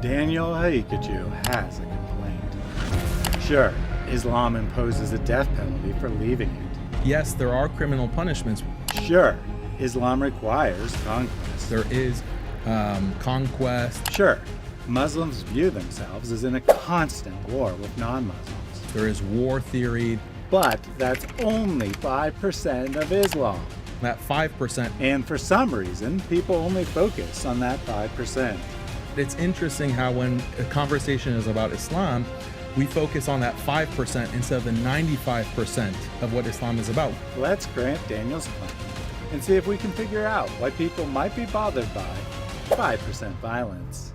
Daniel Haqiqatjou has a complaint. Sure, Islam imposes a death penalty for leaving it. Yes, there are criminal punishments. Sure, Islam requires conquest. There is conquest. Sure, Muslims view themselves as in a constant war with non-Muslims. There is war theory. But that's only 5% of Islam. That 5%. And for some reason, people only focus on that 5%. It's interesting how when a conversation is about Islam, we focus on that 5% instead of the 95% of what Islam is about. Let's grant Daniel's claim and see if we can figure out why people might be bothered by 5% violence.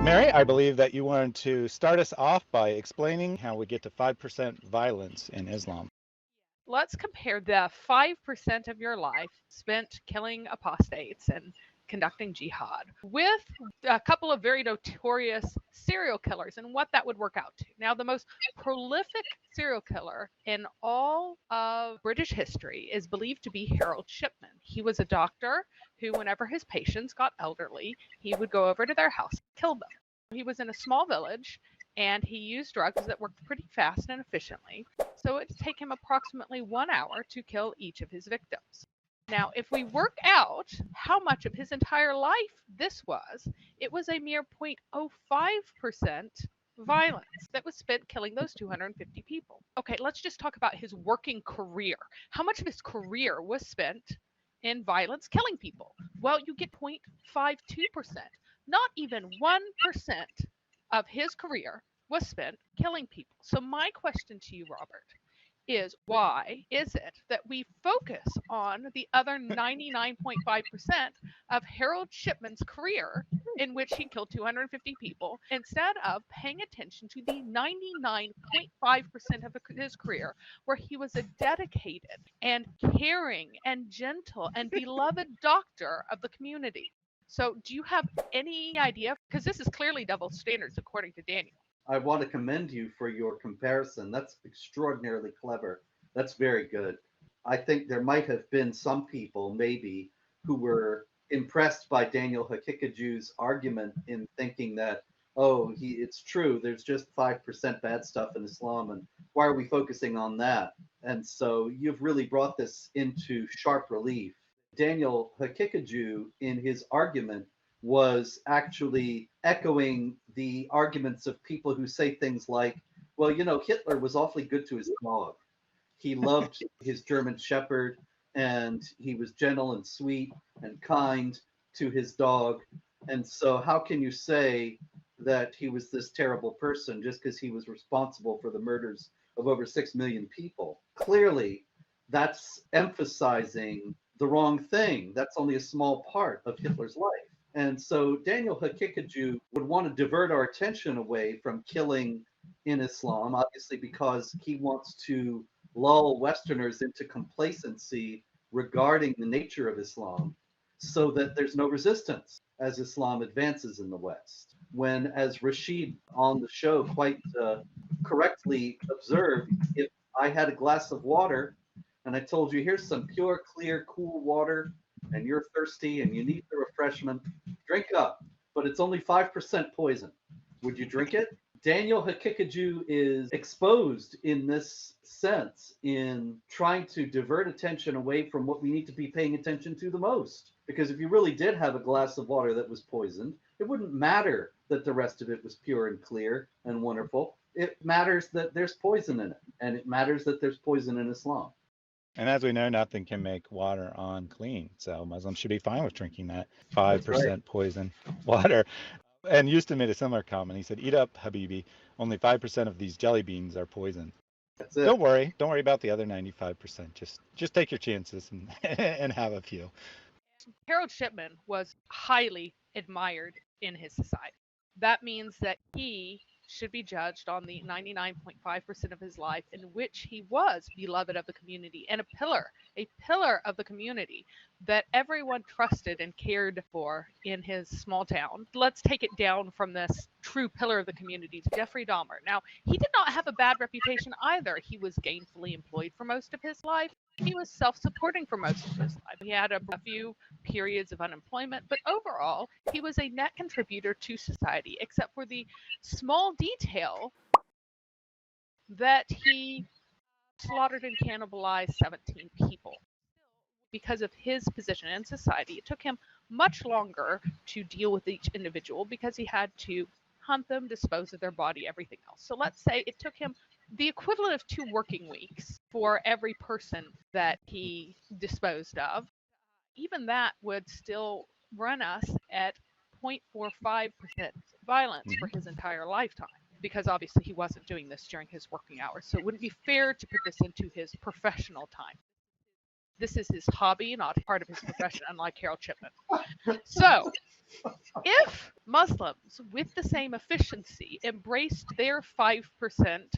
Mary, I believe that you wanted to start us off by explaining how we get to 5% violence in Islam. Let's compare the 5% of your life spent killing apostates and conducting jihad with a couple of very notorious serial killers and what that would work out to. Now, the most prolific serial killer in all of British history is believed to be Harold Shipman. He was a doctor who, whenever his patients got elderly, he would go over to their house and kill them. He was in a small village and he used drugs that worked pretty fast and efficiently. So it would take him approximately 1 hour to kill each of his victims. Now, if we work out how much of his entire life this was, it was a mere 0.05% violence that was spent killing those 250 people. Okay, let's just talk about his working career. How much of his career was spent in violence killing people? Well, you get 0.52%. Not even 1% of his career was spent killing people. So my question to you, Robert, is why is it that we focus on the other 99.5% of Harold Shipman's career in which he killed 250 people instead of paying attention to the 99.5% of his career where he was a dedicated and caring and gentle and beloved doctor of the community? So do you have any idea? Because this is clearly double standards according to Daniel. I want to commend you for your comparison. That's extraordinarily clever. That's very good. I think there might have been some people, maybe, who were impressed by Daniel Haqiqatjou's argument in thinking that, it's true, there's just 5% bad stuff in Islam, and why are we focusing on that? And so you've really brought this into sharp relief. Daniel Haqiqatjou, in his argument, was actually echoing the arguments of people who say things like, well, Hitler was awfully good to his dog. He loved his German Shepherd, and he was gentle and sweet and kind to his dog. And so how can you say that he was this terrible person just because he was responsible for the murders of over 6 million people? Clearly, that's emphasizing the wrong thing. That's only a small part of Hitler's life. And so Daniel Haqiqatjou would want to divert our attention away from killing in Islam, obviously because he wants to lull Westerners into complacency regarding the nature of Islam so that there's no resistance as Islam advances in the West. When, as Rashid on the show quite correctly observed, if I had a glass of water and I told you, here's some pure, clear, cool water, and you're thirsty and you need the refreshment, drink up, but it's only 5% poison. Would you drink it? Daniel Haqiqatjou is exposed in this sense in trying to divert attention away from what we need to be paying attention to the most. Because if you really did have a glass of water that was poisoned, it wouldn't matter that the rest of it was pure and clear and wonderful. It matters that there's poison in it, and it matters that there's poison in Islam. And as we know, nothing can make water unclean. So Muslims should be fine with drinking that 5% poison water. And Houston made a similar comment. He said, eat up, Habibi. Only 5% of these jelly beans are poison. That's it. Don't worry about the other 95%. Just take your chances and, and have a few. Harold Shipman was highly admired in his society. That means that he should be judged on the 99.5% of his life in which he was beloved of the community and a pillar of the community. that everyone trusted and cared for in his small town. Let's take it down from this true pillar of the community to Jeffrey Dahmer. Now, he did not have a bad reputation either. He was gainfully employed for most of his life. He was self-supporting for most of his life. He had a few periods of unemployment, but overall, he was a net contributor to society, except for the small detail that he slaughtered and cannibalized 17 people. Because of his position in society, it took him much longer to deal with each individual because he had to hunt them, dispose of their body, everything else. So let's say it took him the equivalent of 2 working weeks for every person that he disposed of. Even that would still run us at 0.45% violence for his entire lifetime, because obviously he wasn't doing this during his working hours. So it wouldn't be fair to put this into his professional time. This is his hobby, not part of his profession, unlike Harold Shipman. So, if Muslims, with the same efficiency, embraced their 5%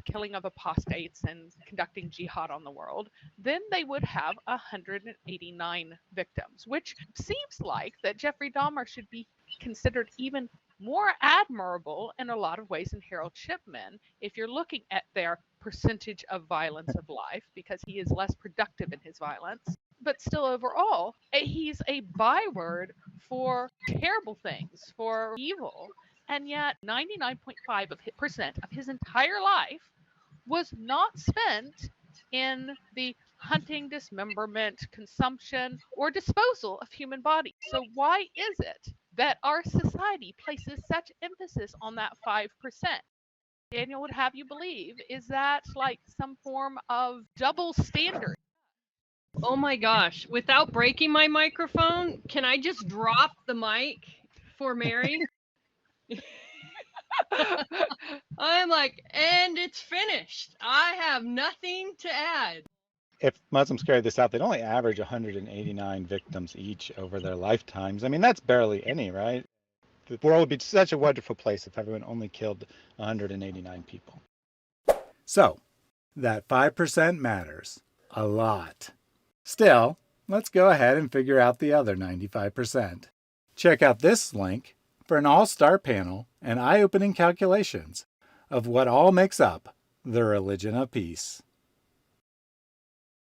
killing of apostates and conducting jihad on the world, then they would have 189 victims, which seems like that Jeffrey Dahmer should be considered even more admirable in a lot of ways than Harold Shipman if you're looking at their percentage of violence of life, because he is less productive in his violence. But still, overall, he's a byword for terrible things, for evil. And yet 99.5% of his entire life was not spent in the hunting, dismemberment, consumption, or disposal of human bodies. So why is it that our society places such emphasis on that 5%? Daniel would have you believe, is that like some form of double standard? Oh my gosh, without breaking my microphone, can I just drop the mic for Mary? I'm like, and it's finished. I have nothing to add. If Muslims carried this out, they'd only average 189 victims each over their lifetimes. I mean, that's barely any, right? The world would be such a wonderful place if everyone only killed 189 people. So, that 5% matters a lot. Still, let's go ahead and figure out the other 95%. Check out this link for an all-star panel and eye-opening calculations of what all makes up the religion of peace.